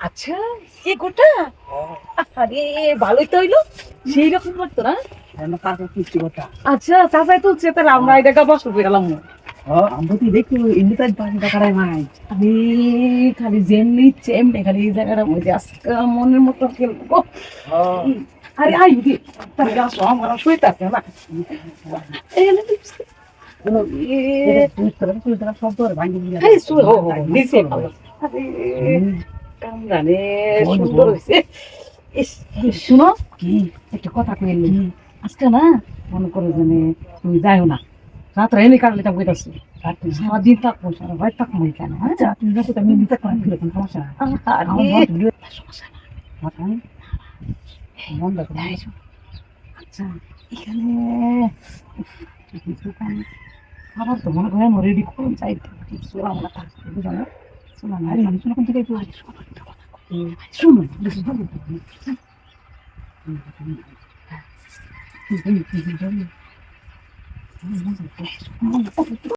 আচ্ছা, এ গোটা আরে ভালোই তো হইলো, সেই রকম করতো না। কাকা কিস্তি কথা আচ্ছা চাচাই তুলছে, তাহলে আমরা এই জায়গা বসে পেলাম। আমরা তো দেখি এমনি তাই টাকাটাই নাই আমি খালি যেমনি ইচ্ছে এমনি খালি এই জায়গাটার মধ্যে আজকে মনের মতো খেলবো। আরে আই রে, তাহলে আসো আমার শুইতে আছে না। এই নে, সব তোর ভাঙি আরে শুয়ে হো হো নিচে ভালো। আরে কামরানে সুন্দর হয়েছে। ইস, শুনো কি একটা কথা কইলি, আজকে না মনে করো যে তুমি যাইও না, রাত্রে এনে কাটলে তা বইতাছি, সারাদিন থাকবো, সারা রাত থাকবো এখানে। হ্যাঁ তুমি দেখো আমি নিতে পারি কিরকম সমস্যা সমস্যা না। মাথায় মন দেখো আচ্ছা এখানে খাবার তো মনে করেন রেডি করুন চাইতে চোরা মনে থাকবে, বুঝো না? শোনা না, আরে মানুষ কোন থেকে একটু শুনুন